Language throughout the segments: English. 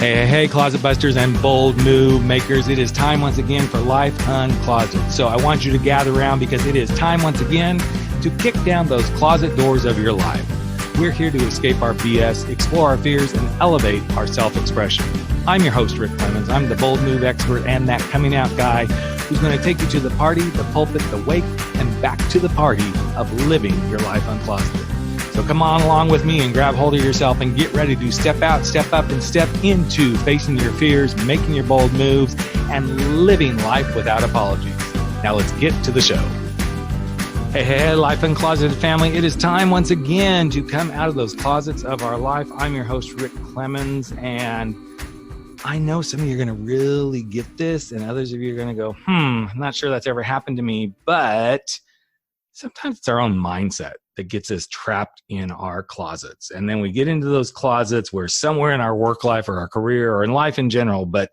Hey, closet busters and bold move makers. It is time once again for Life Uncloseted. So I want you to gather around because it is time once again to kick down those closet doors of your life. We're here to escape our BS, explore our fears, and elevate our self-expression. I'm your host, Rick Clemens. I'm the bold move expert and that coming out guy who's going to take you to the party, the pulpit, the wake, and back to the party of living your life uncloseted. So come on along with me and grab hold of yourself and get ready to step out, step up, and step into facing your fears, making your bold moves, and living life without apologies. Now let's get to the show. Hey, Life Uncloseted family. It is time once again to come out of those closets of our life. I'm your host, Rick Clemens, and I know some of you are going to really get this, and others of you are going to go, I'm not sure that's ever happened to me, but sometimes it's our own mindset that gets us trapped in our closets. And then we get into those closets where somewhere in our work life or our career or in life in general, but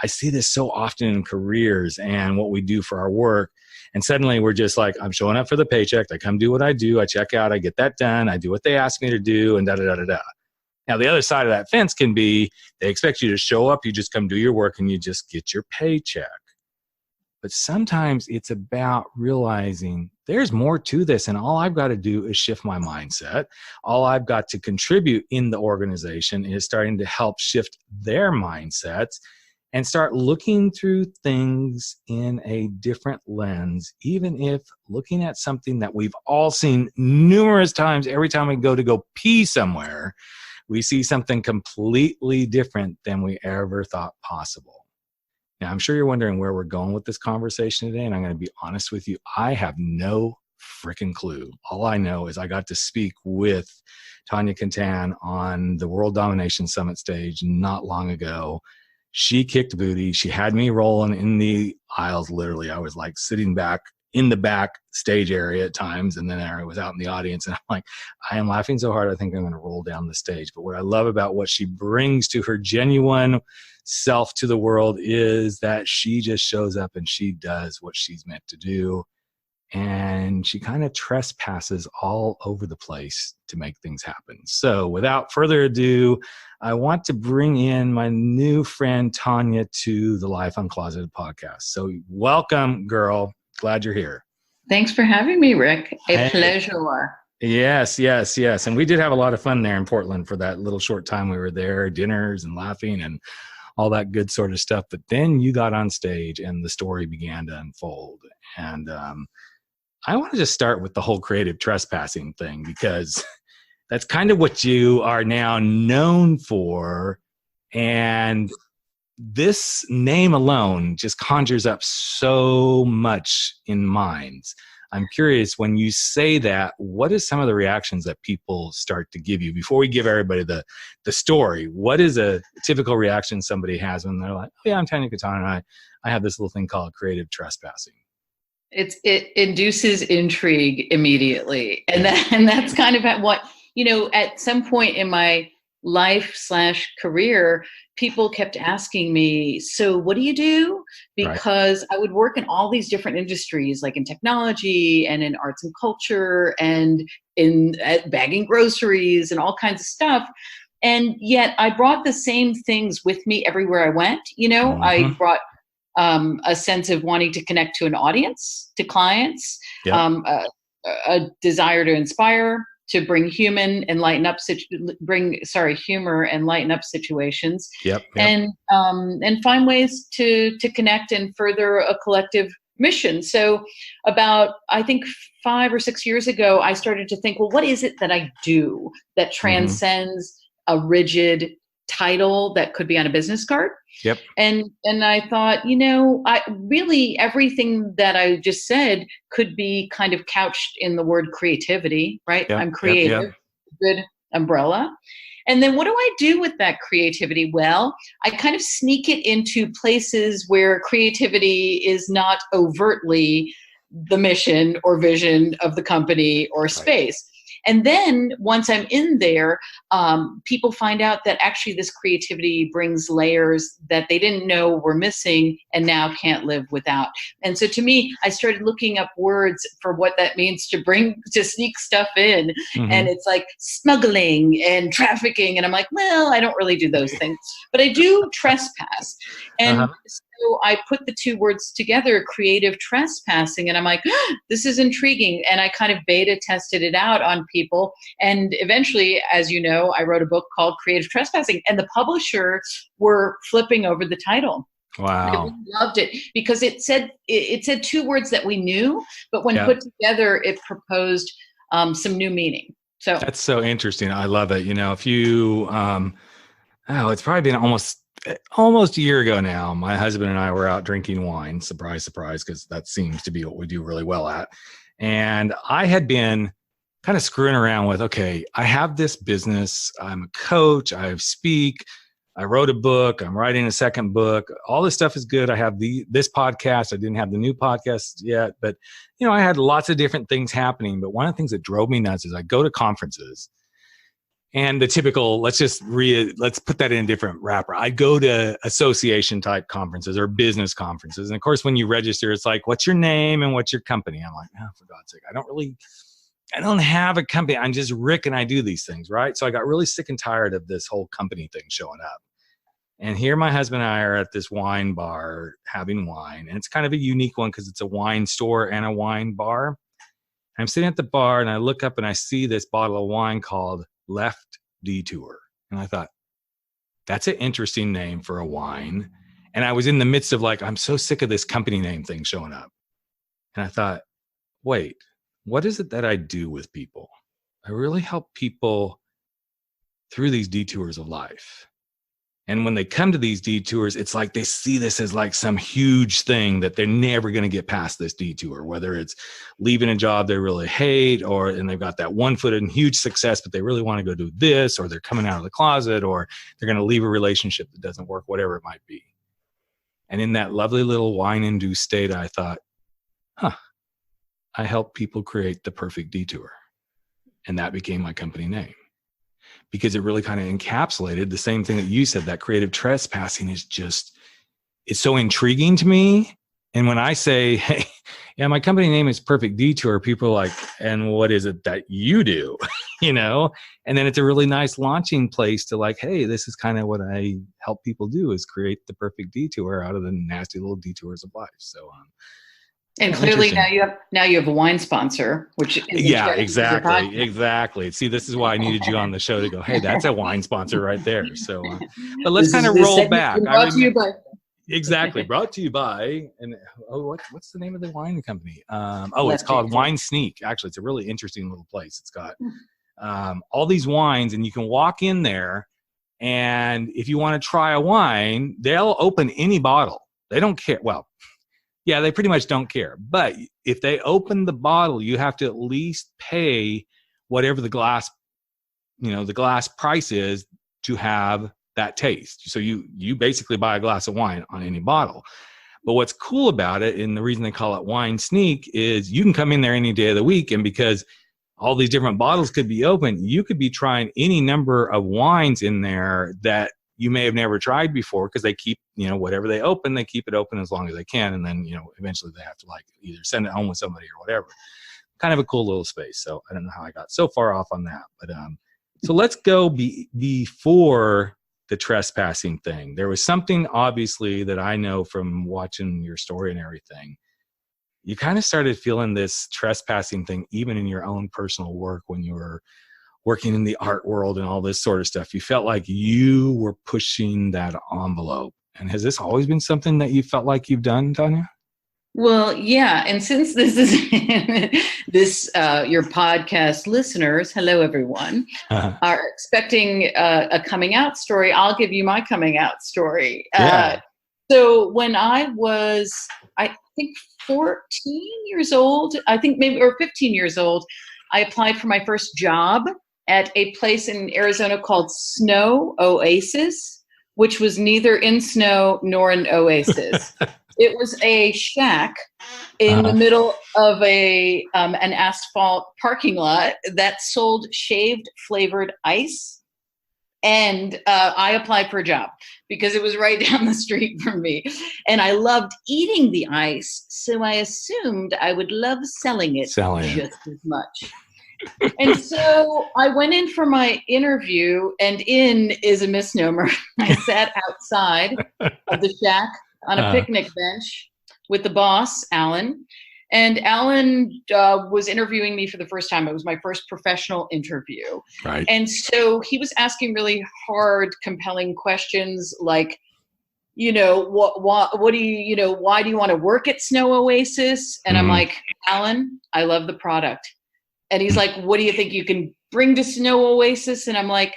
I see this so often in careers and what we do for our work. And suddenly we're just like, I'm showing up for the paycheck. I come do what I do. I check out. I get that done. I do what they ask me to do and da-da-da-da-da. Now, the other side of that fence can be they expect you to show up. You just come do your work and you just get your paycheck. But sometimes it's about realizing there's more to this, and all I've got to do is shift my mindset. All I've got to contribute in the organization is starting to help shift their mindsets and start looking through things in a different lens, even if looking at something that we've all seen numerous times. Every time we go pee somewhere, we see something completely different than we ever thought possible. Now, I'm sure you're wondering where we're going with this conversation today, and I'm going to be honest with you. I have no freaking clue. All I know is I got to speak with Tania Katan on the World Domination Summit stage not long ago. She kicked booty. She had me rolling in the aisles, literally. I was like sitting back in the back stage area at times, and then I was out in the audience, and I'm like, I am laughing so hard I think I'm going to roll down the stage. But what I love about what she brings to her genuine self to the world is that she just shows up and she does what she's meant to do, and she kind of trespasses all over the place to make things happen. So without further ado, I want to bring in my new friend Tania to the Life Uncloseted podcast. So welcome, girl. Glad you're here. Thanks for having me, Rick. A pleasure. Yes. And we did have a lot of fun there in Portland for that little short time we were there, dinners and laughing and all that good sort of stuff. But then you got on stage and the story began to unfold. And I want to just start with the whole creative trespassing thing, because that's kind of what you are now known for. And this name alone just conjures up so much in minds. I'm curious, when you say that, what is some of the reactions that people start to give you? Before we give everybody the story, what is a typical reaction somebody has when they're like, oh yeah, I'm Tania Katan, and I have this little thing called creative trespassing? It induces intrigue immediately. And that's kind of what, at some point in my life/career, people kept asking me, so what do you do? Because I would work in all these different industries, like in technology and in arts and culture and in bagging groceries and all kinds of stuff. And yet I brought the same things with me everywhere I went. I brought a sense of wanting to connect to an audience, to clients, a desire to inspire, to bring humor and lighten up situations, and find ways to connect and further a collective mission. So about, I think 5 or 6 years ago, I started to think, well, what is it that I do that transcends a rigid title that could be on a business card? And I thought, I really, everything that I just said could be kind of couched in the word creativity, right? I'm creative, good umbrella. And then what do I do with that creativity? Well, I kind of sneak it into places where creativity is not overtly the mission or vision of the company or space. And then once I'm in there, people find out that actually this creativity brings layers that they didn't know were missing and now can't live without. And so to me, I started looking up words for what that means to sneak stuff in. Mm-hmm. And it's like smuggling and trafficking. And I'm like, well, I don't really do those things, but I do trespass. And so I put the two words together, creative trespassing, and I'm like, this is intriguing. And I kind of beta tested it out on people. And eventually, as you know, I wrote a book called Creative Trespassing, and the publisher were flipping over the title. Wow. I really loved it because it said two words that we knew, but when put together, it proposed some new meaning. So that's so interesting. I love it. If you, it's probably been almost a year ago now. My husband and I were out drinking wine. Surprise, surprise, because that seems to be what we do really well at. And I had been kind of screwing around with, okay, I have this business. I'm a coach. I speak. I wrote a book. I'm writing a second book. All this stuff is good. I have this podcast. I didn't have the new podcast yet, but I had lots of different things happening. But one of the things that drove me nuts is I go to conferences, and the typical, let's put that in a different wrapper. I go to association type conferences or business conferences. And of course, when you register, it's like, what's your name and what's your company? I'm like, oh, for God's sake, I don't have a company. I'm just Rick and I do these things, right? So I got really sick and tired of this whole company thing showing up. And here my husband and I are at this wine bar having wine. And it's kind of a unique one because it's a wine store and a wine bar. I'm sitting at the bar and I look up and I see this bottle of wine called Left Detour. And I thought, that's an interesting name for a wine. And I was in the midst of like, I'm so sick of this company name thing showing up. And I thought, wait, what is it that I do with people? I really help people through these detours of life. And when they come to these detours, it's like they see this as like some huge thing that they're never going to get past this detour, whether it's leaving a job they really hate, and they've got that one foot in huge success, but they really want to go do this, or they're coming out of the closet, or they're going to leave a relationship that doesn't work, whatever it might be. And in that lovely little wine-induced state, I thought, I help people create the perfect detour. And that became my company name. Because it really kind of encapsulated the same thing that you said, that creative trespassing is it's so intriguing to me. And when I say, hey, yeah, my company name is Perfect Detour, people are like, and what is it that you do? And then it's a really nice launching place to like, hey, this is kind of what I help people do, is create the perfect detour out of the nasty little detours of life. So, and clearly now you have a wine sponsor, which is exactly. See, this is why I needed you on the show to go, hey, that's a wine sponsor right there. So, but let's kind of roll back. Brought to you by, and what's the name of the wine company? It's called Wine Sneak. Actually, it's a really interesting little place. It's got all these wines, and you can walk in there, and if you want to try a wine, they'll open any bottle. They don't care. Well, yeah, they pretty much don't care. But if they open the bottle, you have to at least pay whatever the glass price is to have that taste. So you basically buy a glass of wine on any bottle. But what's cool about it, and the reason they call it Wine Sneak, is you can come in there any day of the week, and because all these different bottles could be open, you could be trying any number of wines in there that you may have never tried before, because they keep, whatever they open, they keep it open as long as they can. And then, eventually they have to like either send it home with somebody or whatever. Kind of a cool little space. So I don't know how I got so far off on that, but, so let's go before the trespassing thing. There was something obviously that I know from watching your story and everything. You kind of started feeling this trespassing thing, even in your own personal work when you were working in the art world and all this sort of stuff. You felt like you were pushing that envelope. And has this always been something that you felt like you've done, Tania? Well, yeah. And since this is your podcast listeners, hello, everyone, are expecting a coming out story, I'll give you my coming out story. Yeah. So when I was, I think 14 years old, or 15 years old, I applied for my first job at a place in Arizona called Snow Oasis, which was neither in snow nor an oasis. It was a shack in the middle of an asphalt parking lot that sold shaved flavored ice. And I applied for a job because it was right down the street from me. And I loved eating the ice, so I assumed I would love selling it just as much. And so I went in for my interview, and in is a misnomer. I sat outside of the shack on a picnic bench with the boss, Alan. And Alan was interviewing me for the first time. It was my first professional interview. Right. And so he was asking really hard, compelling questions like, you know, what do you, you know, why do you want to work at Snow Oasis? And I'm like, Alan, I love the product. And he's like, what do you think you can bring to Snow Oasis? And I'm like,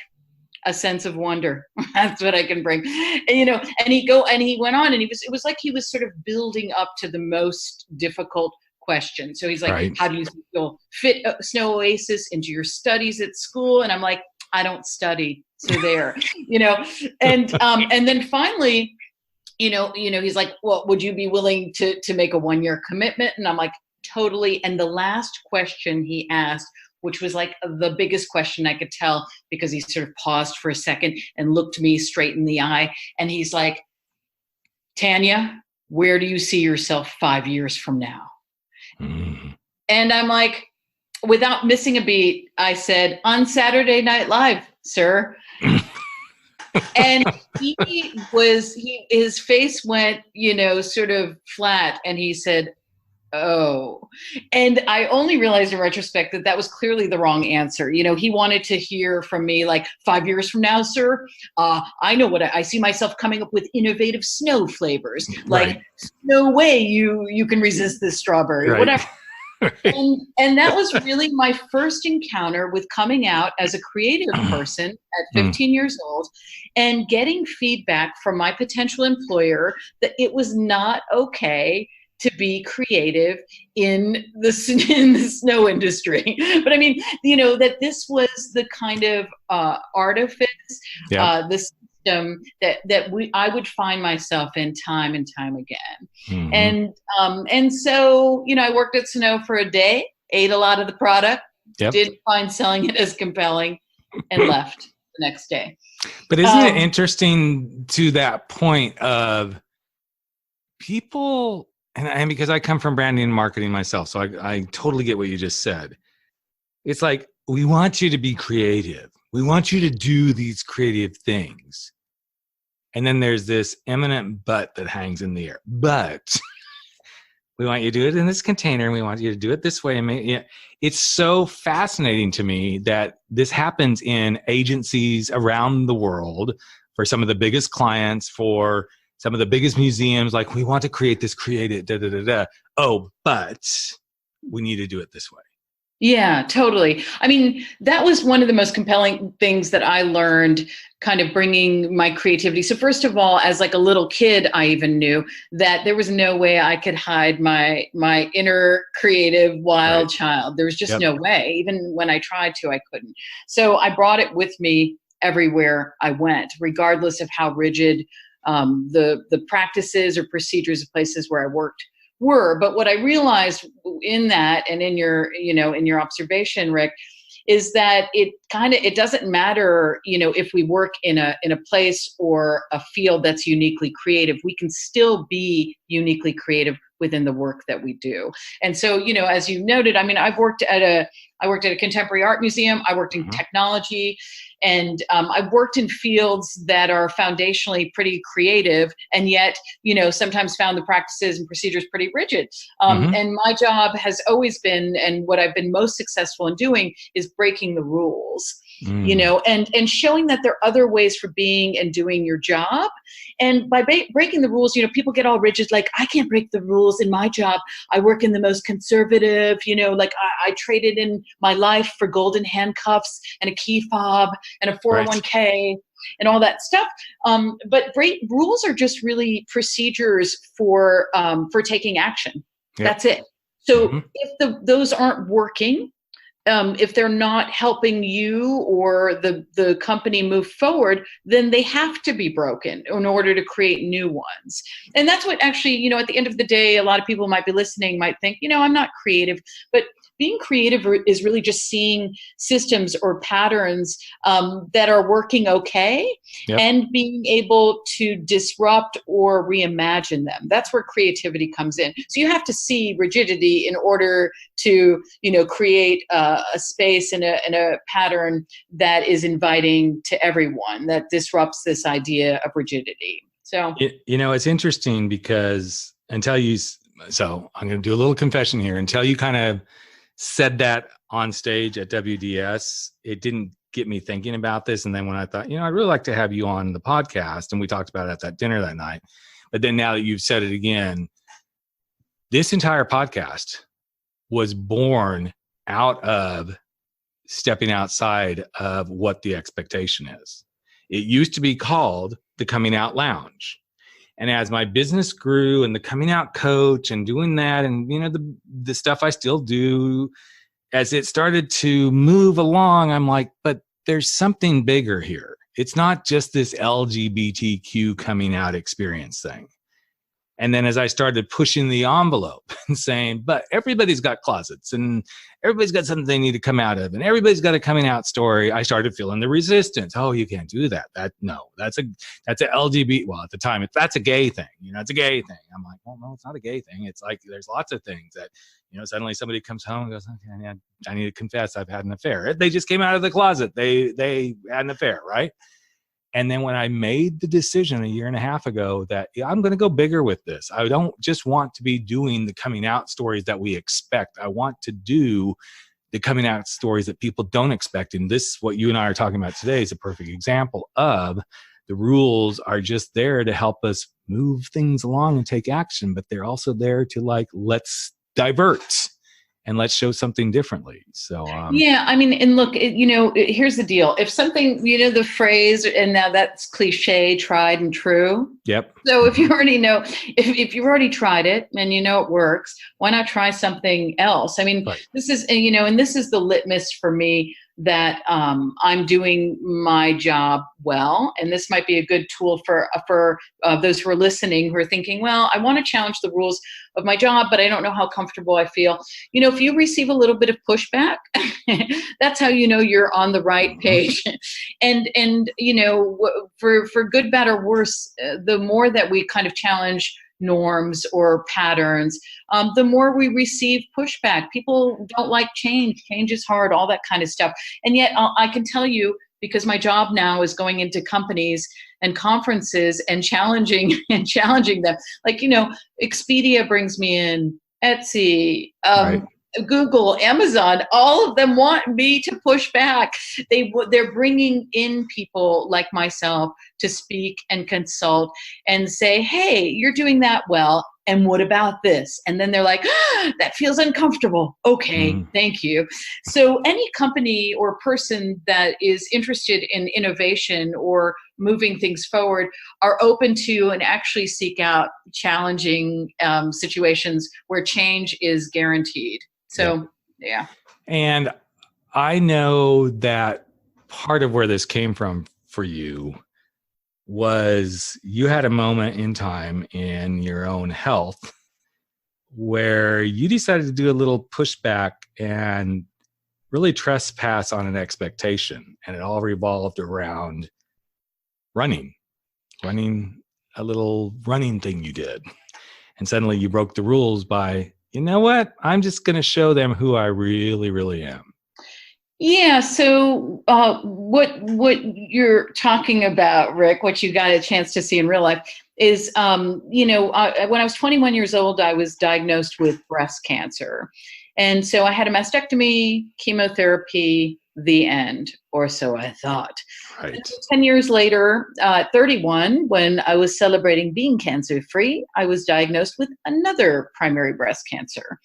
a sense of wonder. That's what I can bring. And, you know, and he went on, and it was like he was sort of building up to the most difficult question. So he's like, how do you think you'll fit Snow Oasis into your studies at school? And I'm like, I don't study. So there, you know, and then finally, you know, he's like, well, would you be willing to make a 1-year commitment? And I'm like, totally. And the last question he asked, which was like the biggest question I could tell, because he sort of paused for a second and looked me straight in the eye. And he's like, Tania, where do you see yourself 5 years from now? And I'm like, without missing a beat, I said, on Saturday Night Live, sir. And his face went, you know, sort of flat. And he said, oh. And I only realized in retrospect that was clearly the wrong answer. You know, he wanted to hear from me like, 5 years from now, sir, I know what I see myself coming up with innovative snow flavors. Like, no way you can resist this strawberry, whatever. And that was really my first encounter with coming out as a creative person at 15 years old, and getting feedback from my potential employer that it was not okay to be creative in the snow industry. But I mean, you know, that this was the kind of artifice, the system that I would find myself in time and time again. And so, you know, I worked at Snow for a day, ate a lot of the product, didn't find selling it as compelling, and left the next day. But isn't it interesting to that point of people, and because I come from branding and marketing myself, so I totally get what you just said. It's like, we want you to be creative. We want you to do these creative things. And then there's this imminent but that hangs in the air. But we want you to do it in this container, and we want you to do it this way. And it's so fascinating to me that this happens in agencies around the world for some of the biggest clients, for some of the biggest museums. Like, we want to create this Oh, but we need to do it this way. Yeah, totally. I mean, that was one of the most compelling things that I learned, kind of bringing my creativity. So first of all, as like a little kid, I even knew that there was no way I could hide my inner creative wild child. There was just no way. Even when I tried to, I couldn't. So I brought it with me everywhere I went, regardless of how rigid the practices or procedures of places where I worked were. But what I realized in that, and in your, you know, in your observation, Rick, is that it doesn't matter, you know, if we work in a place or a field that's uniquely creative, we can still be uniquely creative within the work that we do. And so, you know, as you noted, I mean, I worked at a contemporary art museum. I worked in technology, and I've worked in fields that are foundationally pretty creative, and yet, you know, sometimes found the practices and procedures pretty rigid. And my job has always been, and what I've been most successful in doing, is breaking the rules. You know, and showing that there are other ways for being and doing your job. And by breaking the rules, you know, people get all rigid, like, I can't break the rules in my job. I work in the most conservative, you know, like I traded in my life for golden handcuffs and a key fob and a 401k and all that stuff. But rules are just really procedures for taking action. That's it. So if those aren't working, if they're not helping you or the company move forward, then they have to be broken in order to create new ones. And that's what actually, you know, at the end of the day, a lot of people might be listening, might think, you know, I'm not creative, but being creative is really just seeing systems or patterns that are working okay, and being able to disrupt or reimagine them. That's where creativity comes in. So you have to see rigidity in order to, you know, create a space and a pattern that is inviting to everyone, that disrupts this idea of rigidity. So, you know, it's interesting because so I'm going to do a little confession here. Until you kind of said that on stage at WDS, it didn't get me thinking about this. And then when I thought, you know, I'd really like to have you on the podcast, and we talked about it at that dinner that night. But then now that you've said it again, this entire podcast was born out of stepping outside of what the expectation is. It used to be called the Coming Out Lounge. And as my business grew and the coming out coach and doing that, and, you know, the stuff I still do, as it started to move along, I'm like, but there's something bigger here. It's not just this LGBTQ coming out experience thing. And then as I started pushing the envelope and saying, but everybody's got closets and everybody's got something they need to come out of, and everybody's got a coming out story, I started feeling the resistance. Oh, you can't do that. That's a LGBT. Well, at the time, that's a gay thing. You know, it's a gay thing. I'm like, well, no, it's not a gay thing. It's like, there's lots of things that, you know, suddenly somebody comes home and goes, okay, I need to confess I've had an affair. They just came out of the closet. They had an affair, right? And then when I made the decision a year and a half ago that I'm going to go bigger with this, I don't just want to be doing the coming out stories that we expect. I want to do the coming out stories that people don't expect. And this, what you and I are talking about today, is a perfect example of the rules are just there to help us move things along and take action, but they're also there to, like, let's divert and let's show something differently. So, yeah, I mean, and look, here's the deal. If something, you know, the phrase, and now that's cliche, tried and true. Yep. So if you already know, if you've already tried it and you know it works, why not try something else? I mean, right. This is, you know, and this is the litmus for me that I'm doing my job well. And this might be a good tool for those who are listening, who are thinking, well, I want to challenge the rules of my job, but I don't know how comfortable I feel. You know, if you receive a little bit of pushback, that's how you know you're on the right page. And you know, for good, bad, or worse, the more that we kind of challenge norms or patterns, the more we receive pushback. People don't like change. Change is hard, all that kind of stuff. And yet I can tell you, because my job now is going into companies and conferences and challenging them. Like, you know, Expedia brings me in, Etsy, right. Google, Amazon, all of them want me to push back. They're bringing in people like myself to speak and consult and say, hey, you're doing that well. And what about this? And then they're like, that feels uncomfortable. Okay, thank you. So any company or person that is interested in innovation or moving things forward are open to and actually seek out challenging situations where change is guaranteed. So, yeah. And I know that part of where this came from for you was you had a moment in time in your own health where you decided to do a little pushback and really trespass on an expectation. And it all revolved around running a little running thing you did. And suddenly you broke the rules by, you know what? I'm just going to show them who I really, really am. Yeah. So what you're talking about, Rick, what you got a chance to see in real life is, when I was 21 years old, I was diagnosed with breast cancer. And so I had a mastectomy, chemotherapy, the end, or so I thought. Right. 10 years later, 31, when I was celebrating being cancer-free, I was diagnosed with another primary breast cancer.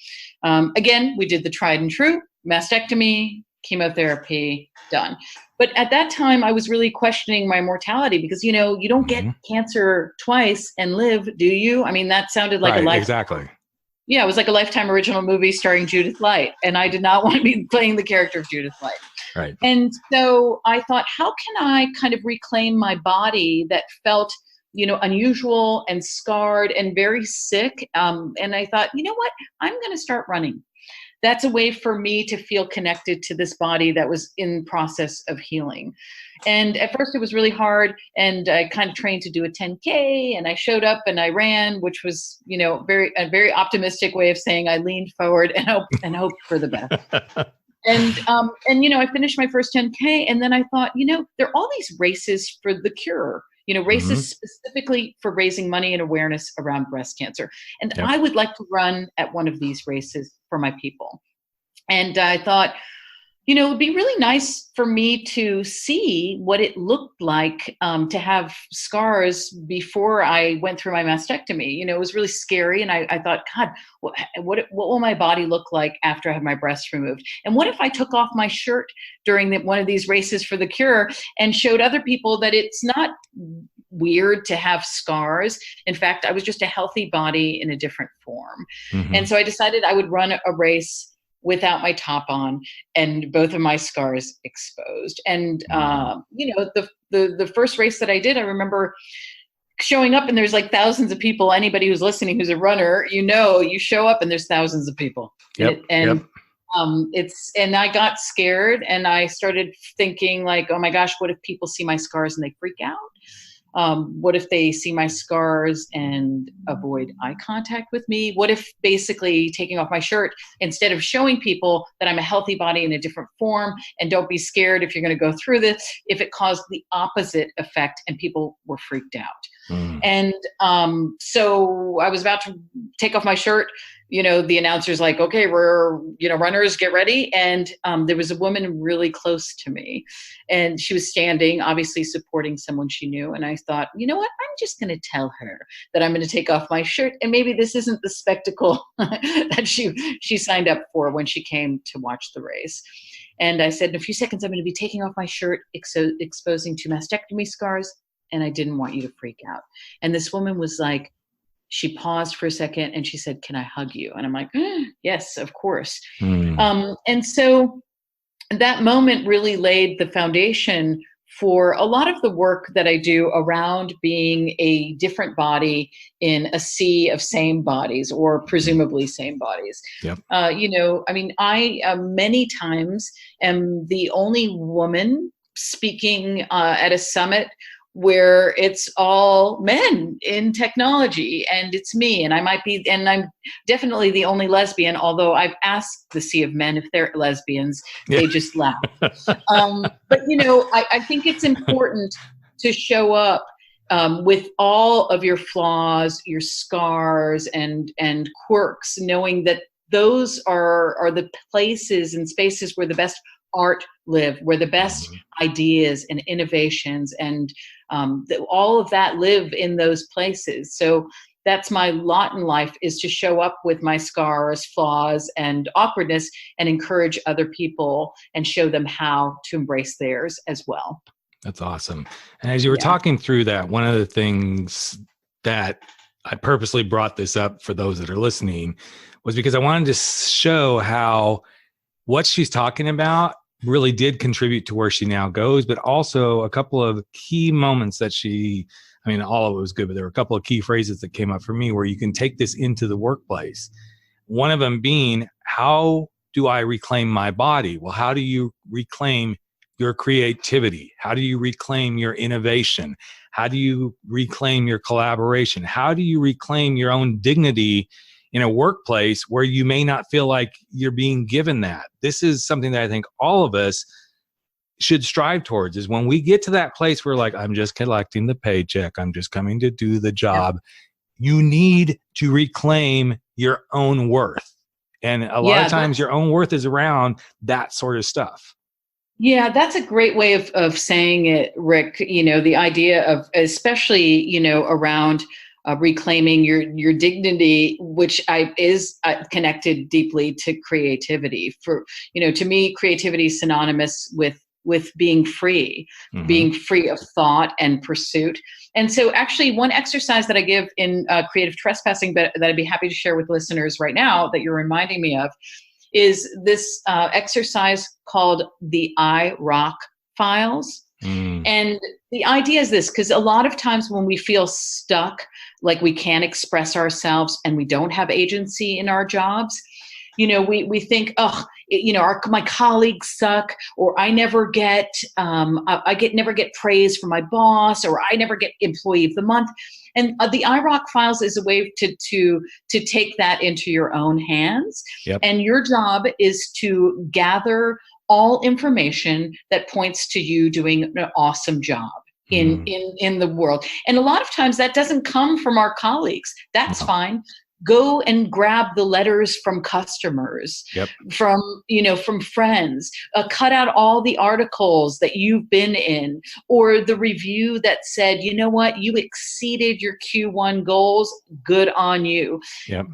Again, we did the tried and true, mastectomy, chemotherapy, done. But at that time, I was really questioning my mortality because, you know, you don't get cancer twice and live, do you? I mean, that sounded like a life. Exactly. Yeah, it was like a Lifetime original movie starring Judith Light, and I did not want to be playing the character of Judith Light. Right. And so I thought, how can I kind of reclaim my body that felt, unusual and scarred and very sick? And I thought, you know what? I'm going to start running. That's a way for me to feel connected to this body that was in process of healing. And at first it was really hard, and I kind of trained to do a 10K, and I showed up and I ran, which was, a very optimistic way of saying I leaned forward and hoped for the best. And I finished my first 10K, and then I thought, there are all these races for the cure, races specifically for raising money and awareness around breast cancer. And I would like to run at one of these races for my people. And I thought, it would be really nice for me to see what it looked like to have scars before I went through my mastectomy. It was really scary. And I thought, God, what will my body look like after I have my breasts removed? And what if I took off my shirt during one of these races for the cure and showed other people that it's not weird to have scars? In fact, I was just a healthy body in a different form. And so I decided I would run a race without my top on and both of my scars exposed. And, the first race that I did, I remember showing up and there's like thousands of people. Anybody who's listening, who's a runner, you show up and there's thousands of people. And I got scared, and I started thinking like, oh my gosh, what if people see my scars and they freak out? What if they see my scars and avoid eye contact with me? What if basically taking off my shirt, instead of showing people that I'm a healthy body in a different form, and don't be scared if you're going to go through this, if it caused the opposite effect and people were freaked out? And so I was about to take off my shirt. The announcer's like, okay, we're, runners, get ready. And there was a woman really close to me, and she was standing, obviously supporting someone she knew. And I thought, you know what, I'm just going to tell her that I'm going to take off my shirt. And maybe this isn't the spectacle that she signed up for when she came to watch the race. And I said, in a few seconds, I'm going to be taking off my shirt, exposing 2 mastectomy scars. And I didn't want you to freak out. And this woman was like, she paused for a second and she said, can I hug you? And I'm like, yes, of course. And so that moment really laid the foundation for a lot of the work that I do around being a different body in a sea of same bodies, or presumably same bodies. I many times am the only woman speaking at a summit where it's all men in technology, and it's me, and I'm definitely the only lesbian, although I've asked the sea of men if they're lesbians. They just laugh. But I think it's important to show up with all of your flaws, your scars, and quirks, knowing that those are the places and spaces where the best art live, where the best ideas and innovations and all of that live in those places. So that's my lot in life, is to show up with my scars, flaws, and awkwardness, and encourage other people and show them how to embrace theirs as well. That's awesome. And as you were talking through that, one of the things that I purposely brought this up for those that are listening was because I wanted to show how what she's talking about really did contribute to where she now goes, but also a couple of key moments that all of it was good, but there were a couple of key phrases that came up for me where you can take this into the workplace. One of them being, how do I reclaim my body? Well, how do you reclaim your creativity? How do you reclaim your innovation? How do you reclaim your collaboration? How do you reclaim your own dignity in a workplace where you may not feel like you're being given that? This is something that I think all of us should strive towards, is when we get to that place where like, I'm just collecting the paycheck, I'm just coming to do the job. You need to reclaim your own worth. And a lot of times your own worth is around that sort of stuff. Yeah, that's a great way of saying it, Rick. The idea of, especially, around reclaiming your dignity, which is connected deeply to creativity. To me, creativity is synonymous with with being free of thought and pursuit. And so actually one exercise that I give in Creative Trespassing, but that I'd be happy to share with listeners right now that you're reminding me of, is this exercise called the IROC Files. And the idea is this, because a lot of times when we feel stuck, like we can't express ourselves and we don't have agency in our jobs, we think, my colleagues suck, or I never get, never get praise from my boss, or I never get employee of the month. And the IROC Files is a way to take that into your own hands. Yep. And your job is to gather all information that points to you doing an awesome job in the world. And a lot of times that doesn't come from our colleagues. That's fine. Go and grab the letters from customers, from friends, cut out all the articles that you've been in, or the review that said, you know what, you exceeded your Q1 goals, good on you.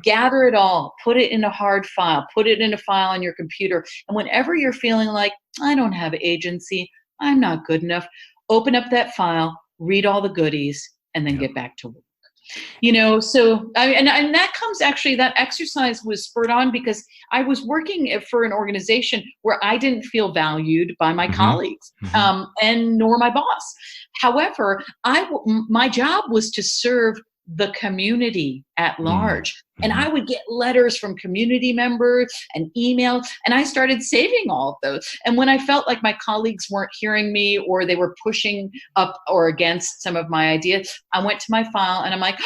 Gather it all, put it in a hard file, put it in a file on your computer. And whenever you're feeling like, I don't have agency, I'm not good enough, open up that file, read all the goodies, and then get back to work. So and that comes actually, that exercise was spurred on because I was working for an organization where I didn't feel valued by my colleagues, and nor my boss. However, my job was to serve the community at large. And I would get letters from community members and emails, and I started saving all of those. And when I felt like my colleagues weren't hearing me, or they were pushing up or against some of my ideas, I went to my file and I'm like,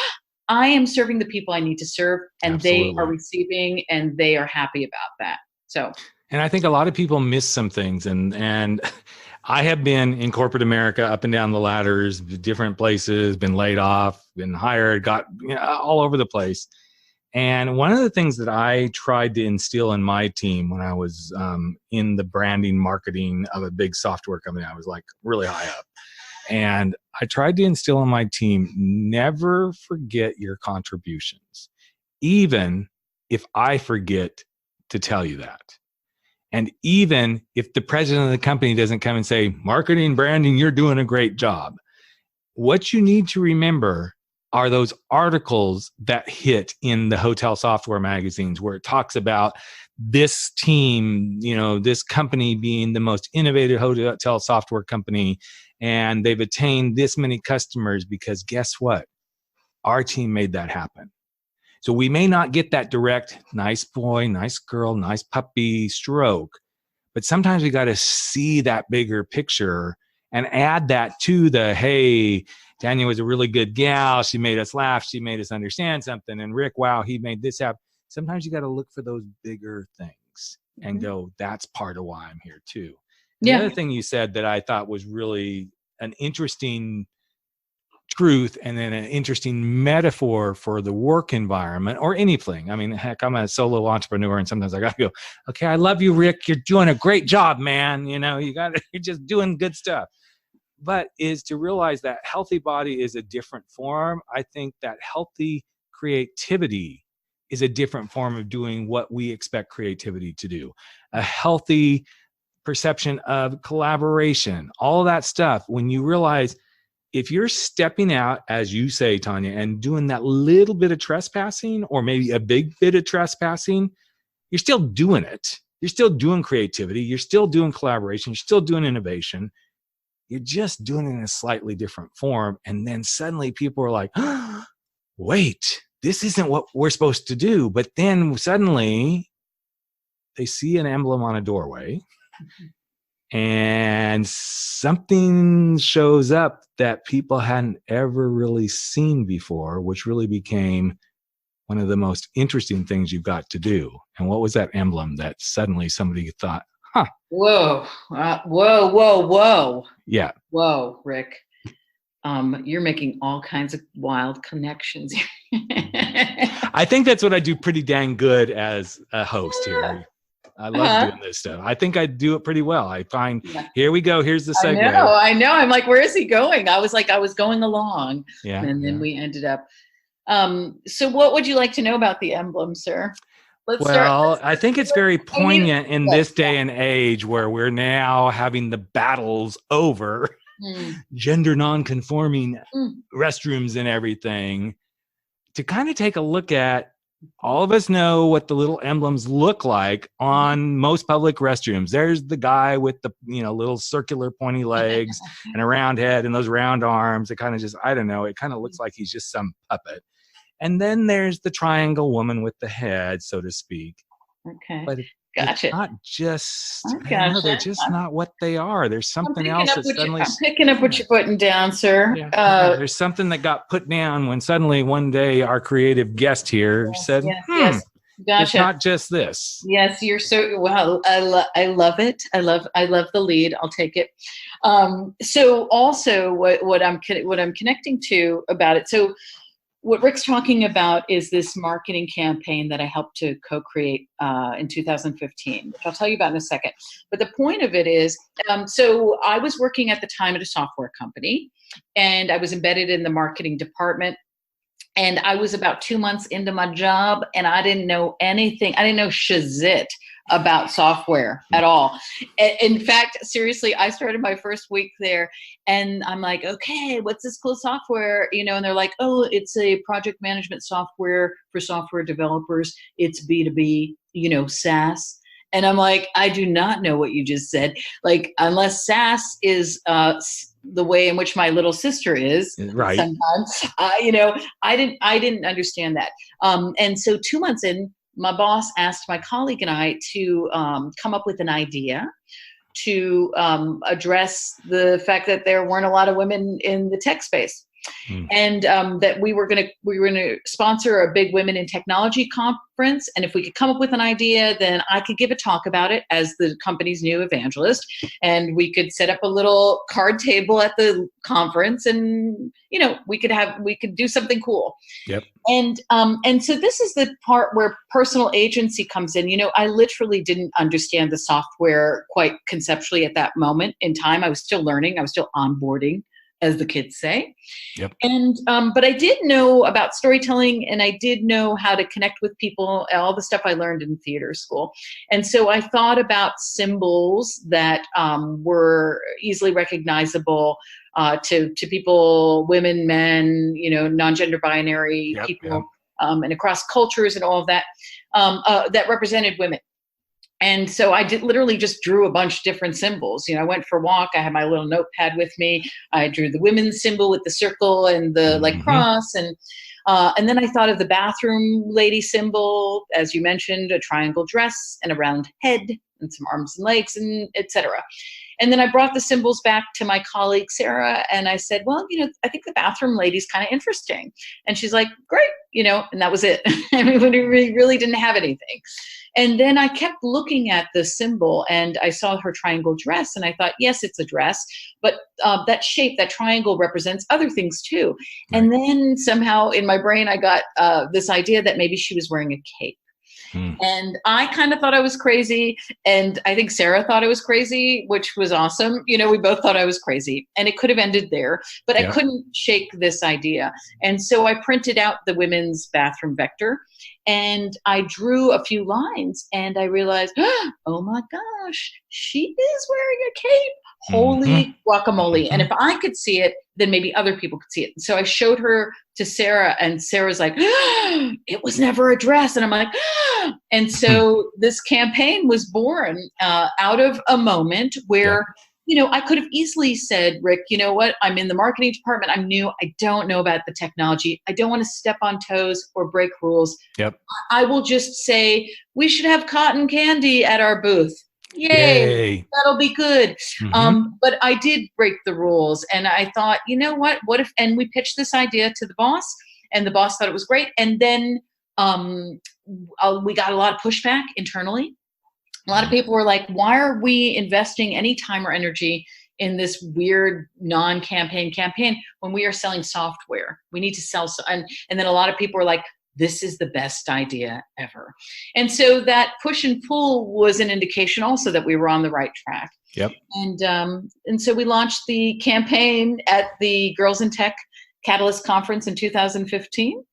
I am serving the people I need to serve, and they are receiving, and they are happy about that. So, and I think a lot of people miss some things, and I have been in corporate America up and down the ladders, different places, been laid off, been hired, got all over the place. And one of the things that I tried to instill in my team when I was in the branding marketing of a big software company, I was like really high up. And I tried to instill in my team, never forget your contributions, even if I forget to tell you that. And even if the president of the company doesn't come and say, marketing, branding, you're doing a great job. What you need to remember are those articles that hit in the hotel software magazines where it talks about this team, this company being the most innovative hotel software company, and they've attained this many customers because guess what? Our team made that happen. So we may not get that direct, nice boy, nice girl, nice puppy stroke, but sometimes we got to see that bigger picture and add that to the, hey, Tania was a really good gal. She made us laugh. She made us understand something. And Rick, wow, he made this happen. Sometimes you got to look for those bigger things and go, that's part of why I'm here too. The other thing you said that I thought was really an interesting truth and then an interesting metaphor for the work environment or anything. I mean, heck, I'm a solo entrepreneur, and sometimes I got to go, okay, I love you, Rick. You're doing a great job, man. You're just doing good stuff. But is to realize that healthy body is a different form. I think that healthy creativity is a different form of doing what we expect creativity to do. A healthy perception of collaboration, all of that stuff. When you realize if you're stepping out, as you say, Tania, and doing that little bit of trespassing or maybe a big bit of trespassing, you're still doing it. You're still doing creativity. You're still doing collaboration. You're still doing innovation. You're just doing it in a slightly different form. And then suddenly people are like, oh, wait, this isn't what we're supposed to do. But then suddenly they see an emblem on a doorway and something shows up that people hadn't ever really seen before, which really became one of the most interesting things you've got to do. And what was that emblem that suddenly somebody thought, huh? Whoa, whoa. Yeah. Whoa, Rick. You're making all kinds of wild connections. I think that's what I do pretty dang good as a host here. I love doing this stuff. I think I do it pretty well. I find, here we go. Here's the segue. I know. I'm like, where is he going? I was going along. Yeah. And then we ended up. So what would you like to know about the emblem, sir? Well, I think it's very poignant in this day and age where we're now having the battles over gender non-conforming restrooms and everything, to kind of take a look at, all of us know what the little emblems look like on most public restrooms. There's the guy with the, little circular pointy legs and a round head and those round arms. It kind of just, I don't know, it kind of looks like he's just some puppet. And then there's the triangle woman with the head, so to speak. Okay. But gotcha. It's not just, they're just not what they are. There's something else that suddenly... I'm picking up what you're putting down, sir. There's something that got put down when suddenly one day our creative guest here said, yes. Gotcha. It's not just this. Yes, you're so well. I love it. I love the lead. I'll take it. So also what I'm connecting to about it. So what Rick's talking about is this marketing campaign that I helped to co-create in 2015, which I'll tell you about in a second. But the point of it is, so I was working at the time at a software company, and I was embedded in the marketing department. And I was about 2 months into my job, and I didn't know anything. I didn't know shazit about software at all. In fact, seriously, I started my first week there, and I'm like, okay, what's this cool software? And they're like, oh, it's a project management software for software developers. It's B2B, SaaS. And I'm like, I do not know what you just said. Like, unless SaaS is the way in which my little sister is, right? Sometimes, I didn't understand that. And so 2 months in, my boss asked my colleague and I to come up with an idea to address the fact that there weren't a lot of women in the tech space. And that we were going to sponsor a big women in technology conference. And if we could come up with an idea, then I could give a talk about it as the company's new evangelist. And we could set up a little card table at the conference, and, we could do something cool. Yep. And so this is the part where personal agency comes in. I literally didn't understand the software quite conceptually at that moment in time. I was still learning. I was still onboarding, as the kids say. Yep. And, but I did know about storytelling, and I did know how to connect with people, all the stuff I learned in theater school. And so I thought about symbols that were easily recognizable to people, women, men, non-gender binary people, and across cultures and all of that, that represented women. And so I literally just drew a bunch of different symbols. I went for a walk. I had my little notepad with me. I drew the women's symbol with the circle and the cross. And then I thought of the bathroom lady symbol, as you mentioned, a triangle dress and a round head and some arms and legs, and etc. And then I brought the symbols back to my colleague, Sarah, and I said, well, I think the bathroom lady's kind of interesting. And she's like, great, and that was it. I mean, we really didn't have anything. And then I kept looking at the symbol, and I saw her triangle dress, and I thought, yes, it's a dress, but that shape, that triangle, represents other things too. Right. And then somehow in my brain, I got this idea that maybe she was wearing a cape. And I kind of thought I was crazy, and I think Sarah thought I was crazy, which was awesome. We both thought I was crazy, and it could have ended there, but I couldn't shake this idea. And so I printed out the women's bathroom vector, and I drew a few lines, and I realized, oh my gosh, she is wearing a cape. Holy guacamole. And if I could see it, then maybe other people could see it. And so I showed her to Sarah, and Sarah's like, it was never a dress. And I'm like, and so this campaign was born out of a moment where, I could have easily said, Rick, you know what? I'm in the marketing department. I'm new. I don't know about the technology. I don't want to step on toes or break rules. Yep. I will just say, we should have cotton candy at our booth. Yay. That'll be good. But I did break the rules, and I thought, you know what if, and we pitched this idea to the boss, and the boss thought it was great. And then we got a lot of pushback internally. A lot of people were like, why are we investing any time or energy in this weird non-campaign campaign when we are selling software? We need to sell. And then a lot of people were like, this is the best idea ever. And so that push and pull was an indication also that we were on the right track. Yep. And so we launched the campaign at the Girls in Tech Catalyst Conference in 2015.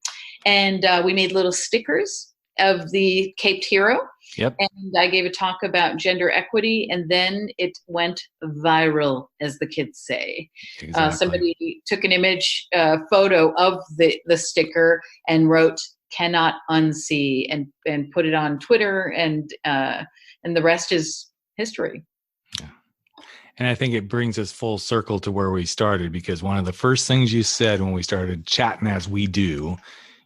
And we made little stickers of the caped hero. Yep. And I gave a talk about gender equity, and then it went viral, as the kids say. Exactly. Somebody took an image photo of the sticker and wrote "cannot unsee" and put it on Twitter, and the rest is history. Yeah. And I think it brings us full circle to where we started, because one of the first things you said when we started chatting, as we do,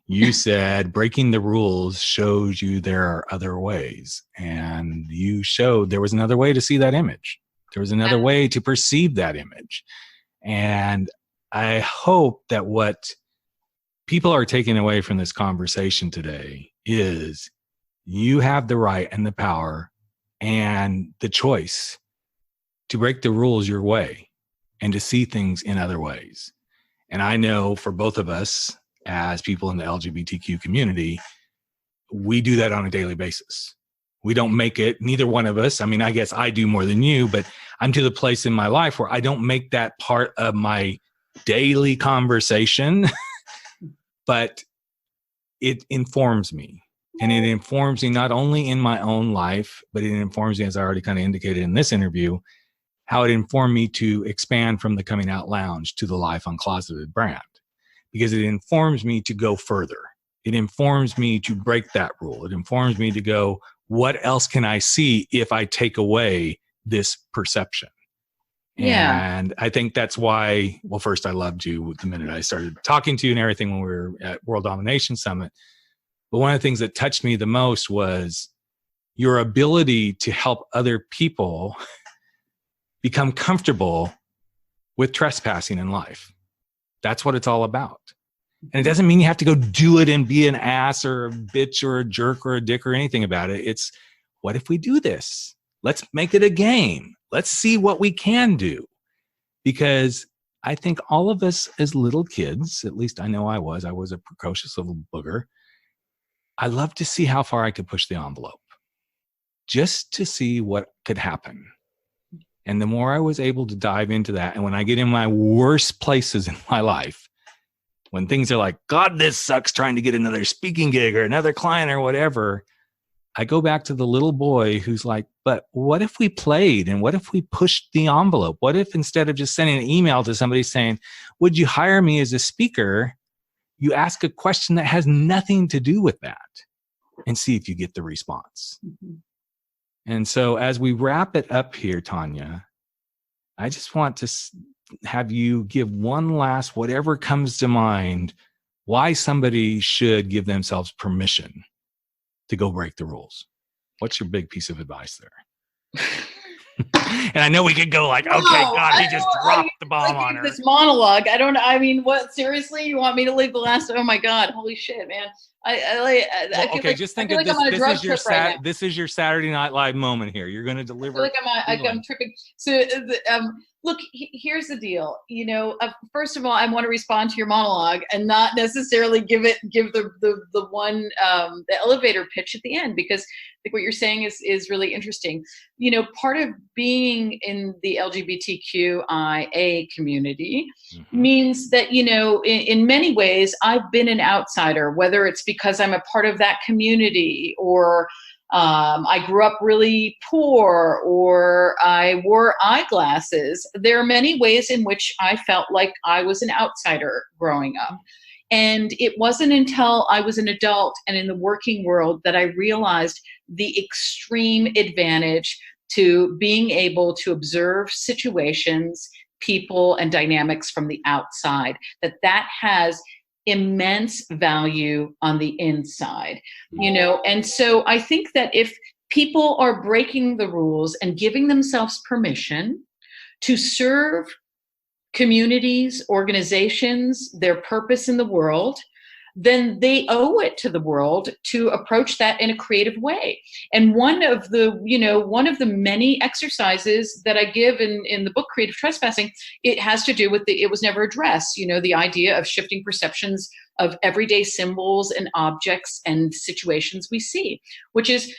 you said breaking the rules shows you there are other ways. And you showed there was another way to see that image. There was another way to perceive that image. And I hope that what people are taking away from this conversation today is you have the right and the power and the choice to break the rules your way and to see things in other ways. And I know for both of us, as people in the LGBTQ community, we do that on a daily basis. We don't make it, neither one of us. I mean, I guess I do more than you, but I'm to the place in my life where I don't make that part of my daily conversation, but it informs me. And it informs me not only in my own life, but it informs me, as I already kind of indicated in this interview, how it informed me to expand from the Coming Out Lounge to the Life Uncloseted brand. Because it informs me to go further. It informs me to break that rule. It informs me to go, what else can I see if I take away this perception? Yeah. And I think that's why, well, first I loved you the minute I started talking to you and everything when we were at World Domination Summit. But one of the things that touched me the most was your ability to help other people become comfortable with trespassing in life. That's what it's all about. And it doesn't mean you have to go do it and be an ass or a bitch or a jerk or a dick or anything about it. It's, what if we do this? Let's make it a game. Let's see what we can do. Because I think all of us as little kids, at least I know I was a precocious little booger. I love to see how far I could push the envelope just to see what could happen. And the more I was able to dive into that, and when I get in my worst places in my life, when things are like, God, this sucks, trying to get another speaking gig or another client or whatever, I go back to the little boy who's like, but what if we played? And what if we pushed the envelope? What if instead of just sending an email to somebody saying, would you hire me as a speaker? You ask a question that has nothing to do with that and see if you get the response. Mm-hmm. And so as we wrap it up here, Tania, I just want to have you give one last, whatever comes to mind, why somebody should give themselves permission to go break the rules. What's your big piece of advice there? And I know we could go like, okay, God, he just dropped the bomb on her. This monologue. I mean, what, seriously? You want me to leave the last, oh my God, holy shit, man. Just think of this. This is your Saturday Night Live moment here. You're going to deliver. I feel like I'm tripping. So, look, here's the deal. First of all, I want to respond to your monologue and not necessarily give the one the elevator pitch at the end, because I think what you're saying is really interesting. Part of being in the LGBTQIA community means that in many ways I've been an outsider, whether it's because I'm a part of that community, or I grew up really poor, or I wore eyeglasses. There are many ways in which I felt like I was an outsider growing up. And it wasn't until I was an adult and in the working world that I realized the extreme advantage to being able to observe situations, people, and dynamics from the outside, that has immense value on the inside, and so I think that if people are breaking the rules and giving themselves permission to serve communities, organizations, their purpose in the world, then they owe it to the world to approach that in a creative way. And one of the many exercises that I give in the book Creative Trespassing, it has to do with it was never addressed, the idea of shifting perceptions of everyday symbols and objects and situations we see, which is,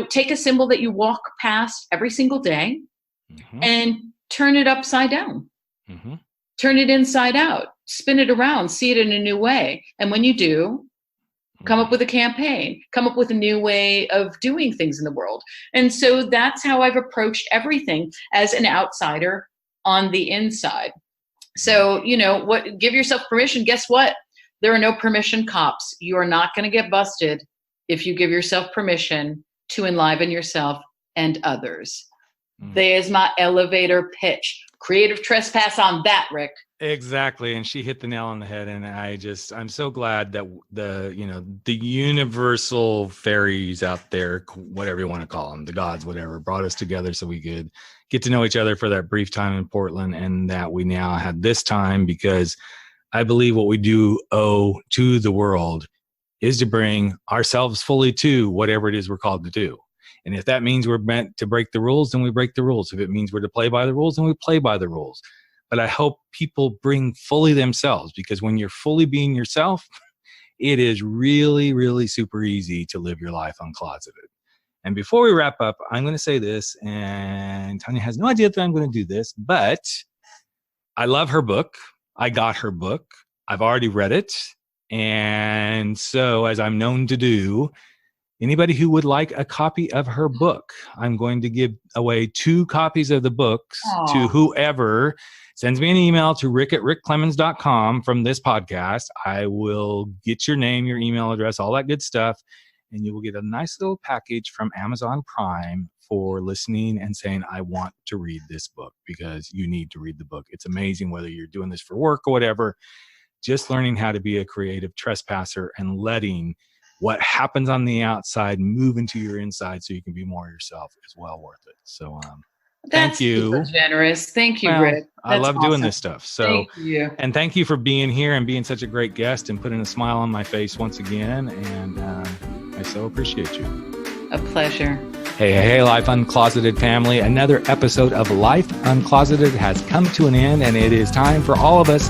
take a symbol that you walk past every single day and turn it upside down. Turn it inside out, spin it around, see it in a new way. And when you do, come up with a campaign, come up with a new way of doing things in the world. And so that's how I've approached everything as an outsider on the inside. So, give yourself permission. Guess what? There are no permission cops. You are not going to get busted if you give yourself permission to enliven yourself and others. There's my elevator pitch. Creative trespass on that, Rick. Exactly. And she hit the nail on the head. And I'm so glad that the universal fairies out there, whatever you want to call them, the gods, whatever, brought us together so we could get to know each other for that brief time in Portland, and that we now had this time, because I believe what we do owe to the world is to bring ourselves fully to whatever it is we're called to do. And if that means we're meant to break the rules, then we break the rules. If it means we're to play by the rules, then we play by the rules. But I hope people bring fully themselves, because when you're fully being yourself, it is really, really super easy to live your life uncloseted. And before we wrap up, I'm going to say this, and Tania has no idea that I'm going to do this, but I love her book. I got her book. I've already read it. And so, as I'm known to do, anybody who would like a copy of her book, I'm going to give away 2 copies of the books to whoever sends me an email to rick@rickclemens.com from this podcast. I will get your name, your email address, all that good stuff, and you will get a nice little package from Amazon Prime for listening and saying, I want to read this book, because you need to read the book. It's amazing, whether you're doing this for work or whatever, just learning how to be a creative trespasser and letting what happens on the outside move into your inside so you can be more yourself is well worth it. So thank you. Super generous. Thank you, Rick. I love doing this stuff. So thank you. And thank you for being here and being such a great guest and putting a smile on my face once again. And I so appreciate you. A pleasure. Hey, Life Uncloseted family. Another episode of Life Uncloseted has come to an end, and it is time for all of us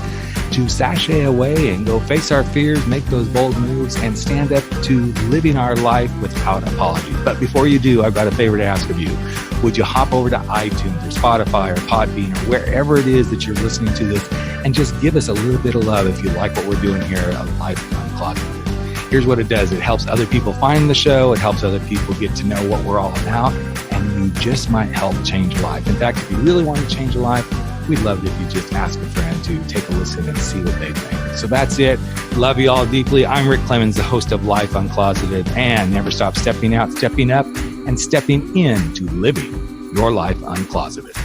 to sashay away and go face our fears, make those bold moves, and stand up to living our life without apology. But before you do, I've got a favor to ask of you. Would you hop over to iTunes or Spotify or Podbean or wherever it is that you're listening to this, and just give us a little bit of love if you like what we're doing here at Life Uncloseted. Here's what it does. It helps other people find the show. It helps other people get to know what we're all about. And you just might help change a life. In fact, if you really want to change a life, we'd love it if you just ask a friend to take a listen and see what they think. So that's it. Love you all deeply. I'm Rick Clemens, the host of Life Uncloseted, and never stop stepping out, stepping up, and stepping into living your life uncloseted.